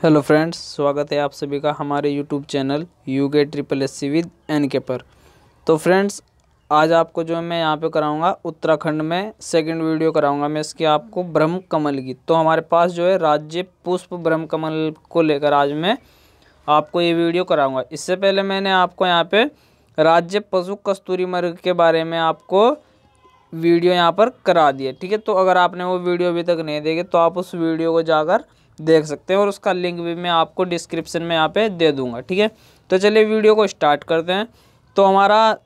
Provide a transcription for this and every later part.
Hello friends, स्वागत है आप सभी का हमारे YouTube channel UG SSC with NK पर। तो फ्रेंड्स, आज आपको जो मैं यहाँ पे कराऊंगा उत्तराखंड में सेकंड वीडियो कराऊंगा मैं इसकी आपको ब्रह्म कमल की। तो हमारे पास जो है राज्य पुष्प ब्रह्म कमल को लेकर आज मैं आपको ये वीडियो कराऊंगा। इससे पहले मैंने आपको यहाँ पे राज्य पशु कस्तूरी मृग के बारे में आपको वीडियो यहाँ पर करा दिया, ठीक है। तो अगर आपने वो वीडियो अभी तक नहीं देखे तो आप उस वीडियो को जाकर देख सकते हैं और उसका लिंक भी मैं आपको डिस्क्रिप्शन में यहाँ पे दे दूंगा, ठीक है। तो चलिए वीडियो को स्टार्ट करते हैं। तो हमारा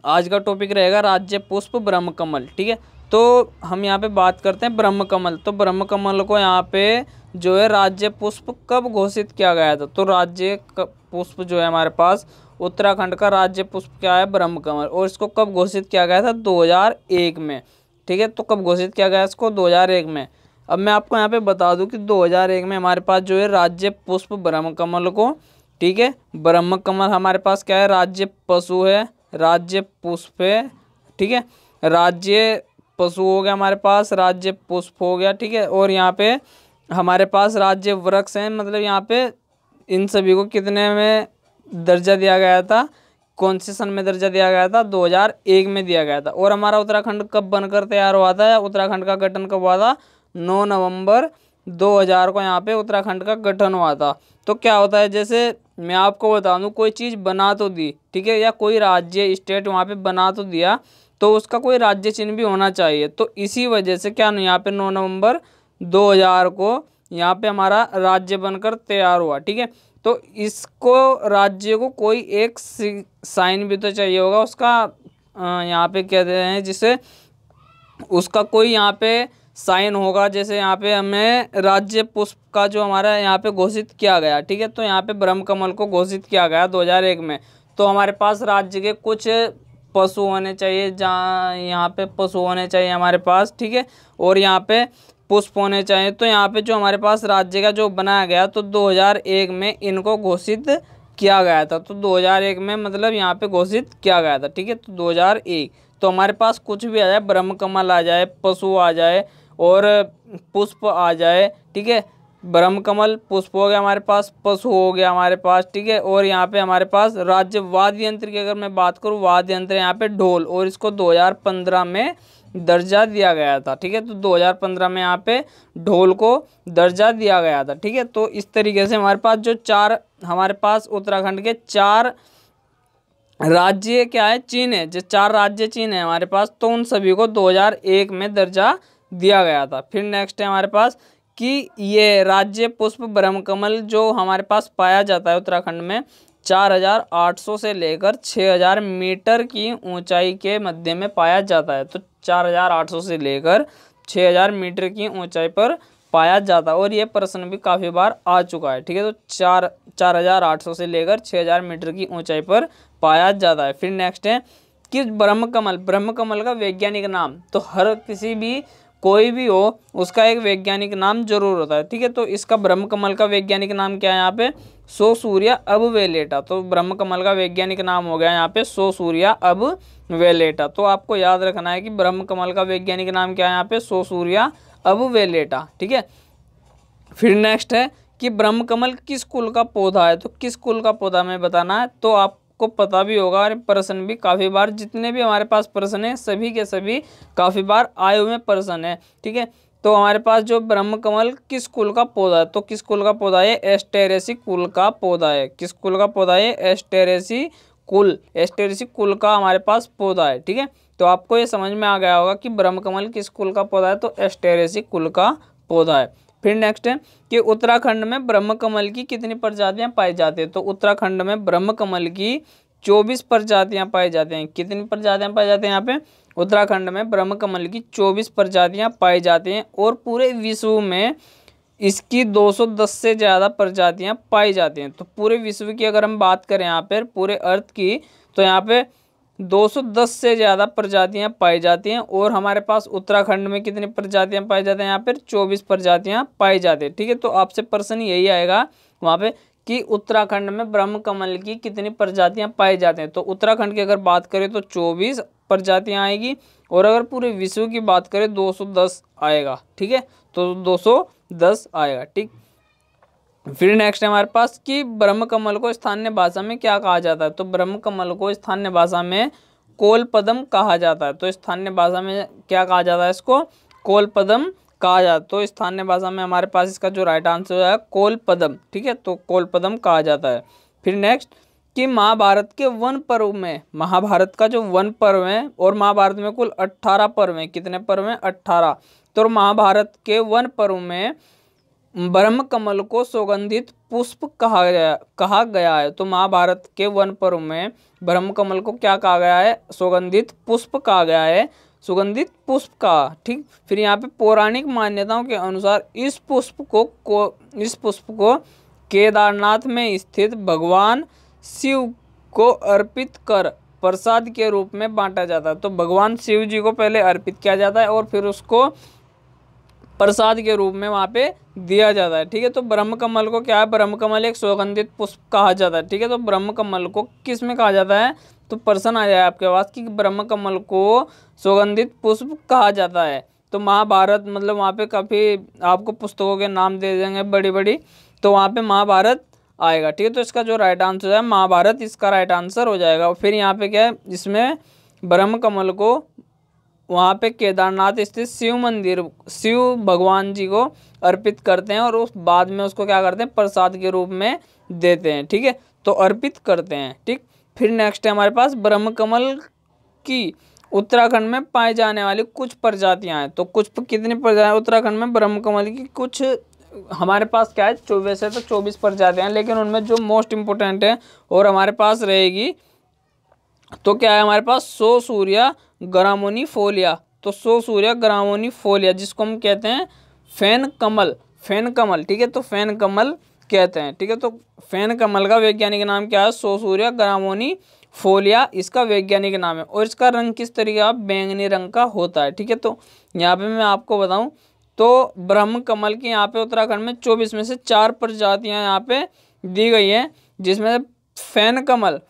आज का टॉपिक रहेगा राज्य पुष्प ब्रह्म कमल, ठीक है। तो हम यहाँ पे बात करते हैं ब्रह्म कमल। तो ब्रह्म कमल को यहाँ पे जो है राज्य पुष्प कब घोषित किया गया था? तो राज्य पुष्प जो है हमारे पास उत्तराखंड का राज्य पुष्प क्या है? ब्रह्म कमल। और इसको कब घोषित किया गया था? 2001 में, ठीक है। तो कब घोषित किया गया इसको? 2001 में। अब मैं आपको यहाँ पे बता दूं कि 2001 में हमारे पास जो है राज्य पुष्प ब्रह्म कमल को, ठीक है। ब्रह्म कमल हमारे पास क्या है? राज्य पशु है, राज्य पुष्प है, ठीक है। राज्य पशु हो गया हमारे पास, राज्य पुष्प हो गया, ठीक है। और यहाँ पे हमारे पास राज्य वृक्ष हैं। मतलब यहाँ पे इन सभी को कितने में दर्जा दिया गया था? कौन से सन में दर्जा दिया गया था? 2001 में दिया गया था। और हमारा उत्तराखंड कब बनकर तैयार हुआ था? उत्तराखंड का गठन कब हुआ था? 9 नवंबर 2000 को यहाँ पे उत्तराखंड का गठन हुआ था। तो क्या होता है, जैसे मैं आपको बता दूं, कोई चीज़ बना तो दी, ठीक है, या कोई राज्य स्टेट वहाँ पे बना तो दिया, तो उसका कोई राज्य चिन्ह भी होना चाहिए। तो इसी वजह से क्या यहाँ पे 9 नवंबर 2000 को यहाँ पे हमारा राज्य बनकर तैयार हुआ, ठीक है। तो इसको राज्य को कोई एक साइन भी तो चाहिए होगा उसका, यहाँ पे कहते हैं जिसे उसका कोई यहाँ पे साइन होगा। जैसे यहाँ पे हमें राज्य पुष्प का जो हमारा यहाँ पे घोषित किया गया, ठीक है। तो यहाँ पे ब्रह्म कमल को घोषित किया गया 2001 में। तो हमारे पास राज्य के कुछ पशु होने चाहिए, जहाँ यहाँ पे पशु होने चाहिए हमारे पास, ठीक है। और यहाँ पे पुष्प होने चाहिए। तो यहाँ पे जो हमारे पास राज्य का जो बनाया गया, तो 2001 में इनको घोषित किया गया था। तो 2001 में मतलब यहाँ पे घोषित किया गया था, ठीक है। तो 2001 तो हमारे पास कुछ भी आ जाए, ब्रह्म कमल आ जाए, पशु आ जाए और पुष्प आ जाए, ठीक है। ब्रह्म कमल पुष्प हो गया हमारे पास, पशु हो गया हमारे पास, ठीक है। और यहाँ पे हमारे पास राज्य वाद्य यंत्र की अगर मैं बात करूँ, वाद्य यंत्र यहाँ पे ढोल, और इसको 2015 में दर्जा दिया गया था, ठीक है। तो 2015 में यहाँ पे ढोल को दर्जा दिया गया था, ठीक है। तो इस तरीके से हमारे पास जो हमारे पास उत्तराखंड के 4 राज्य क्या है? चिन्ह है, जो 4 राज्य चिन्ह है हमारे पास, तो उन सभी को 2001 में दर्जा दिया गया था। फिर नेक्स्ट है हमारे पास कि ये राज्य पुष्प ब्रह्म कमल जो हमारे पास पाया जाता है उत्तराखंड में 4800 से लेकर 6000 मीटर की ऊंचाई के मध्य में पाया जाता है। तो 4800 से लेकर 6000 मीटर की ऊंचाई पर पाया जाता है। और ये प्रश्न भी काफ़ी बार आ चुका है, ठीक है। तो 4800 से लेकर 6000 मीटर की ऊंचाई पर पाया जाता है। फिर नेक्स्ट है कि ब्रह्म कमल का वैज्ञानिक नाम। तो हर किसी भी कोई भी हो उसका एक वैज्ञानिक नाम जरूर होता है, ठीक है। तो इसका ब्रह्म कमल का वैज्ञानिक नाम क्या है? यहाँ पे सोसूरिया अबवेलेटा। तो ब्रह्म कमल का वैज्ञानिक नाम हो गया यहाँ पे सोसूरिया अबवेलेटा। तो आपको याद रखना है कि ब्रह्म कमल का वैज्ञानिक नाम क्या है? यहाँ पे सोसूरिया अबवेलेटा, ठीक है। फिर नेक्स्ट है कि ब्रह्म कमल किस कुल का पौधा है? तो किस कुल का पौधा में बताना है, तो आपको पता भी होगा। और प्रश्न भी काफ़ी बार, जितने भी हमारे पास प्रश्न है सभी के सभी काफ़ी बार आए हुए प्रश्न है, ठीक है। तो हमारे पास जो ब्रह्म कमल किस कुल का पौधा है? तो किस कुल का पौधा है? एस्टेरेसी कुल का पौधा है। किस कुल का पौधा है? एस्टेरेसी कुल का हमारे पास पौधा है, ठीक है। तो आपको ये समझ में आ गया होगा कि ब्रह्म कमल किस कुल का पौधा है? तो एस्टेरेसी कुल का पौधा है। फिर नेक्स्ट है कि उत्तराखंड में ब्रह्म कमल की कितनी प्रजातियां पाई जाती है? तो उत्तराखंड में ब्रह्म कमल की 24 प्रजातियां पाई जाती हैं। कितनी प्रजातियां पाई जाती हैं? यहाँ पे उत्तराखंड में ब्रह्म कमल की 24 प्रजातियां पाई जाती हैं। और पूरे विश्व में इसकी 210 से ज़्यादा प्रजातियां पाई जाती हैं। तो पूरे विश्व की अगर हम बात करें यहाँ पर पूरे अर्थ की, तो यहाँ पे 210 से ज़्यादा प्रजातियां पाई जाती हैं। और हमारे पास उत्तराखंड में कितनी प्रजातियां पाई जाती हैं? यहाँ पर 24 प्रजातियां पाई जाती हैं, ठीक है। तो आपसे प्रश्न यही आएगा वहाँ पे कि उत्तराखंड में ब्रह्म कमल की कितनी प्रजातियां पाई जाती हैं? तो उत्तराखंड की अगर बात करें तो 24 प्रजातियां आएगी। और अगर पूरे विश्व की बात करें 210 आएगा, ठीक है। तो 210 आएगा, ठीक। फिर नेक्स्ट है हमारे पास कि ब्रह्म कमल को स्थानीय भाषा में क्या कहा जाता है। तो ब्रह्म कमल को स्थानीय भाषा में कोलपदम कहा जाता है। तो स्थानीय भाषा में क्या कहा जाता है, इसको कोलपदम कहा जाता है। तो स्थानीय भाषा में हमारे पास इसका जो राइट आंसर है कोलपदम, ठीक है, तो कोलपदम कहा जाता है। फिर नेक्स्ट कि महाभारत के वन पर्व में, महाभारत का जो वन पर्व है, और महाभारत में कुल 18 पर्व हैं। कितने पर्व हैं? 18। तो महाभारत के वन पर्व में ब्रह्म कमल को सुगंधित पुष्प कहा गया है। तो महाभारत के वन पर्व में ब्रह्म कमल को क्या कहा गया है? सुगंधित पुष्प कहा गया है, सुगंधित पुष्प का, ठीक। फिर यहाँ पे पौराणिक मान्यताओं के अनुसार इस पुष्प को केदारनाथ में स्थित भगवान शिव को अर्पित कर प्रसाद के रूप में बांटा जाता है। तो भगवान शिव जी को पहले अर्पित किया जाता है और फिर उसको प्रसाद के रूप में वहाँ पे दिया जाता है, ठीक है। तो ब्रह्म कमल को क्या है? ब्रह्म कमल एक सुगंधित पुष्प कहा जाता है, ठीक है। तो ब्रह्म कमल को किस में कहा जाता है? तो प्रश्न आ जाए आपके पास कि ब्रह्म कमल को सुगंधित पुष्प कहा जाता है। तो महाभारत मतलब वहाँ पे काफ़ी आपको पुस्तकों के नाम दे देंगे बड़ी बड़ी, तो वहाँ पे महाभारत आएगा, ठीक है। तो इसका जो राइट आंसर है महाभारत, इसका राइट आंसर हो जाएगा। फिर यहाँ पे क्या है, इसमें ब्रह्म कमल को वहाँ पे केदारनाथ स्थित शिव मंदिर, शिव भगवान जी को अर्पित करते हैं और उस बाद में उसको क्या करते हैं? प्रसाद के रूप में देते हैं, ठीक है। तो अर्पित करते हैं, ठीक। फिर नेक्स्ट है हमारे पास ब्रह्म कमल की उत्तराखंड में पाए जाने वाली कुछ प्रजातियां हैं। तो कुछ कितनी प्रजातियां उत्तराखंड में ब्रह्म कमल की? कुछ हमारे पास क्या है 24 है, तो 24 प्रजातियां हैं, लेकिन उनमें जो मोस्ट इम्पोर्टेंट है और हमारे पास रहेगी तो क्या है हमारे पास? सो सूर्या ग्रामोनीफोलिया। तो सो सूर्या ग्रामोनीफोलिया जिसको हम कहते हैं फैन कमल, फैन कमल, ठीक है। तो फैन कमल कहते हैं, ठीक है। तो फैन कमल का वैज्ञानिक नाम क्या है? सो सूर्या ग्रामोनीफोलिया इसका वैज्ञानिक नाम है। और इसका रंग किस तरीके का? बैंगनी रंग का होता है, ठीक है। तो यहाँ पे मैं आपको बताऊं तो ब्रह्म कमल की यहाँ पे उत्तराखंड में 24 में से 4 प्रजातियाँ यहाँ पे दी गई हैं, जिसमें फैन कमल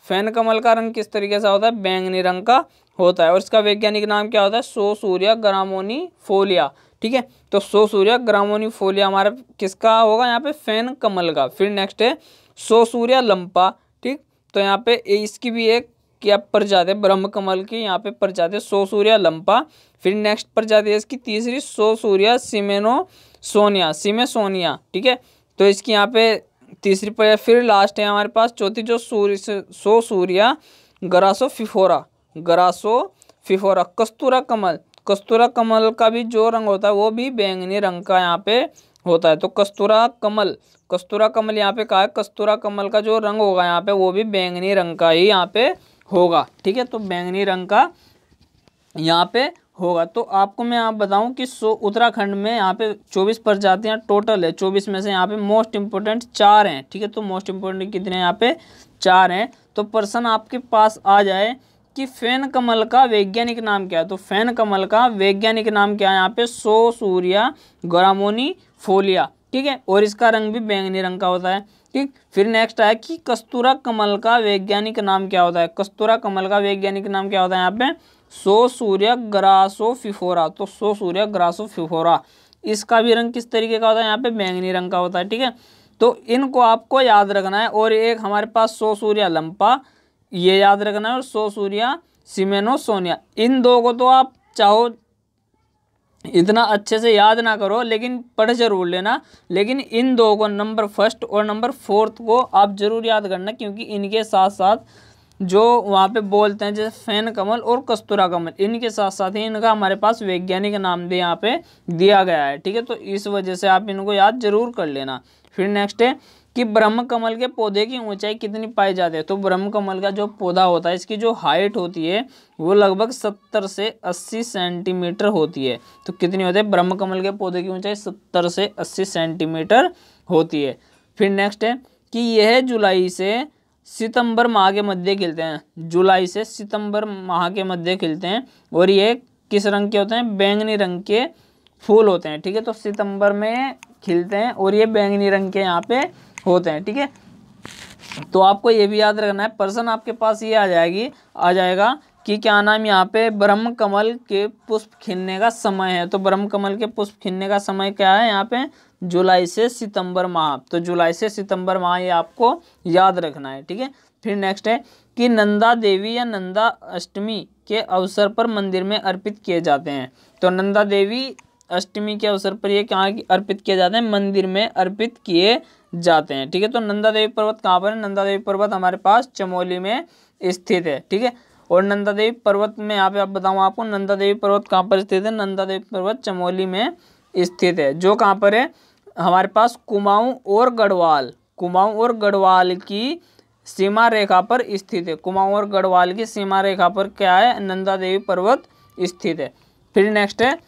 का रंग किस तरीके से होता है? बैंगनी रंग का होता है। और इसका वैज्ञानिक नाम क्या होता है? सो सूर्या ग्रामोनीफोलिया, ठीक है। तो सो सूर्या ग्रामोनीफोलिया हमारा किसका होगा यहाँ पे? फैन कमल का। फिर नेक्स्ट है सो सूर्या लंपा, ठीक। तो यहाँ पे इसकी भी एक क्या प्रजाति है? ब्रह्म कमल की यहाँ पे प्रजाति है सो सूर्या लंपा। फिर नेक्स्ट प्रजाति है इसकी तीसरी सो सूर्या सिमेसोनिया, ठीक है। तो इसकी यहाँ पे तीसरी प्रजाति। फिर लास्ट है हमारे पास चौथी जो सो सूर्या ग्रासोफिफोरा, कस्तूरा कमल का भी जो रंग होता है वो भी बैंगनी रंग का यहाँ पे होता है। तो कस्तूरा कमल यहाँ पे कहा है, कस्तूरा कमल का जो रंग होगा यहाँ पे वो भी बैंगनी रंग का ही यहाँ पे होगा, ठीक है। तो बैंगनी रंग का यहाँ पे होगा। तो आपको मैं आप बताऊं कि उत्तराखंड में यहाँ पे 24 प्रजातियाँ टोटल है। 24 में से यहाँ पे मोस्ट इम्पोर्टेंट 4 हैं, ठीक है। तो मोस्ट इम्पोर्टेंट कितने हैं? यहाँ पे 4 हैं। तो प्रश्न आपके पास आ जाए कि फैन कमल का वैज्ञानिक नाम क्या है? तो फैन कमल का वैज्ञानिक नाम क्या है यहाँ पे? सो सूर्या ग्रामोनीफोलिया, ठीक है। और इसका रंग भी बैंगनी रंग का होता है, ठीक। फिर नेक्स्ट है कि कस्तूरा कमल का वैज्ञानिक नाम क्या होता है? कस्तूरा कमल का वैज्ञानिक नाम क्या होता है यहाँ पे? सो सूर्या ग्रासोफिफोरा। तो सो सूर्या ग्रासोफिफोरा इसका भी रंग किस तरीके का होता है? यहाँ पे बैंगनी रंग का होता है, ठीक है। तो इनको आपको याद रखना है। और एक हमारे पास सो सूर्या लंपा, ये याद रखना है, और सो सूर्या सिमेनोसोनिया, इन दो को तो आप चाहो इतना अच्छे से याद ना करो, लेकिन पढ़ जरूर लेना। लेकिन इन दो को नंबर 1 और नंबर 4 को आप जरूर याद करना, क्योंकि इनके साथ साथ जो वहाँ पे बोलते हैं जैसे फैन कमल और कस्तूरा कमल, इनके साथ साथ ही इनका हमारे पास वैज्ञानिक नाम भी यहाँ पे दिया गया है, ठीक है। तो इस वजह से आप इनको याद जरूर कर लेना। फिर नेक्स्ट है कि ब्रह्म कमल के पौधे की ऊंचाई कितनी पाई जाती है? तो ब्रह्म कमल का जो पौधा होता है इसकी जो हाइट होती है वो लगभग 70 से 80 सेंटीमीटर होती है। तो कितनी होती है? ब्रह्म कमल के पौधे की ऊंचाई 70 से 80 सेंटीमीटर होती है। फिर नेक्स्ट है कि यह जुलाई से सितंबर माह के मध्य खिलते हैं, जुलाई से सितंबर माह के मध्य खिलते हैं। और ये किस रंग के होते हैं? बैंगनी रंग के फूल होते हैं, ठीक है। तो सितंबर में खिलते हैं और ये बैंगनी रंग के यहाँ पे होते हैं, ठीक है। तो आपको ये भी याद रखना है, प्रश्न आपके पास ये आ जाएगा कि क्या नाम यहाँ पे ब्रह्म कमल के पुष्प खिलने का समय है। तो ब्रह्म कमल के पुष्प खिलने का समय क्या है यहाँ पे, जुलाई से सितंबर माह। तो जुलाई से सितंबर माह ये आपको याद रखना है, ठीक है। फिर नेक्स्ट है कि नंदा देवी या नंदा अष्टमी के अवसर पर मंदिर में अर्पित किए जाते हैं। तो नंदा देवी अष्टमी के अवसर पर ये कहाँ अर्पित किए जाते हैं, मंदिर में अर्पित किए जाते हैं, ठीक है। तो नंदा देवी पर्वत कहाँ पर है, नंदा देवी पर्वत हमारे पास चमोली में स्थित है, ठीक है। और नंदा देवी पर्वत में यहाँ पे आप बताऊँ आपको, नंदा देवी पर्वत कहाँ पर स्थित है, नंदा देवी पर्वत चमोली में स्थित है, जो कहाँ पर है हमारे पास कुमाऊं और गढ़वाल, कुमाऊं और गढ़वाल की सीमा रेखा पर स्थित है। कुमाऊं और गढ़वाल की सीमा रेखा पर क्या है, नंदा देवी पर्वत स्थित है। फिर नेक्स्ट है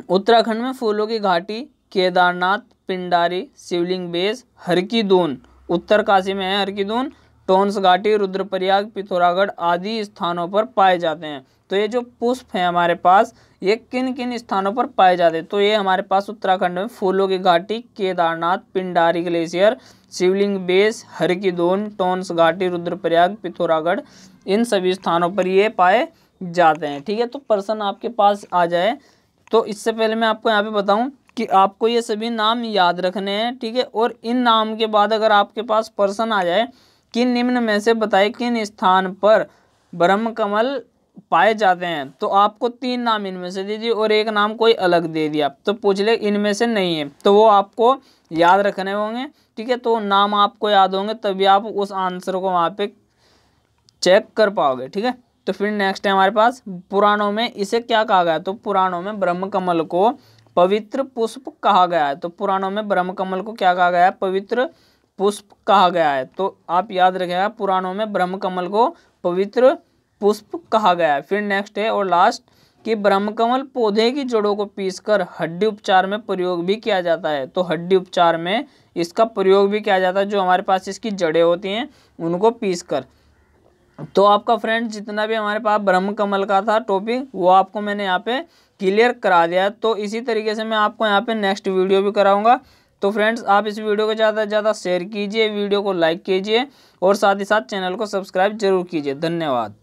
उत्तराखंड में फूलों की घाटी, केदारनाथ, पिंडारी, शिवलिंग बेस, हरकी-दून, उत्तरकाशी में है हरकी-दून, टोंस घाटी, रुद्रप्रयाग, पिथौरागढ़ आदि स्थानों पर पाए जाते हैं। तो ये जो पुष्प हैं हमारे पास ये किन किन स्थानों पर पाए जाते हैं, तो ये हमारे पास उत्तराखंड में फूलों की घाटी, केदारनाथ, पिंडारी ग्लेशियर, शिवलिंग बेस, हरकी-दून, टोंस घाटी, रुद्रप्रयाग, पिथौरागढ़, इन सभी स्थानों पर ये पाए जाते हैं, ठीक है। तो प्रश्न आपके पास आ जाए तो इससे पहले मैं आपको यहाँ पे बताऊं कि आपको ये सभी नाम याद रखने हैं, ठीक है। और इन नाम के बाद अगर आपके पास प्रश्न आ जाए कि निम्न में से बताए किन स्थान पर ब्रह्म कमल पाए जाते हैं, तो आपको 3 नाम इनमें से दे दिए और एक नाम कोई अलग दे दिया, तो पूछ ले इनमें से नहीं है, तो वो आपको याद रखने होंगे, ठीक है। तो नाम आपको याद होंगे तभी आप उस आंसर को वहाँ पे चेक कर पाओगे, ठीक है। तो फिर नेक्स्ट है हमारे पास पुराणों में इसे क्या कहा गया है, तो पुराणों में ब्रह्म कमल को पवित्र पुष्प कहा गया है। तो पुराणों में ब्रह्म कमल को क्या कहा गया है, पवित्र पुष्प कहा गया है। तो आप याद रखिएगा पुराणों में ब्रह्म कमल को पवित्र पुष्प कहा गया है। फिर नेक्स्ट है और लास्ट कि ब्रह्म कमल पौधे की जड़ों को पीसकर हड्डी उपचार में प्रयोग भी किया जाता है। तो हड्डी उपचार में इसका प्रयोग भी किया जाता है, जो हमारे पास इसकी जड़ें होती हैं उनको पीसकर। तो आपका फ्रेंड जितना भी हमारे पास ब्रह्म कमल का था टॉपिक वो आपको मैंने यहाँ पे क्लियर करा दिया। तो इसी तरीके से मैं आपको यहाँ पे नेक्स्ट वीडियो भी कराऊंगा। तो फ्रेंड्स आप इस वीडियो को ज़्यादा से ज़्यादा शेयर कीजिए, वीडियो को लाइक कीजिए और साथ ही साथ चैनल को सब्सक्राइब जरूर कीजिए। धन्यवाद।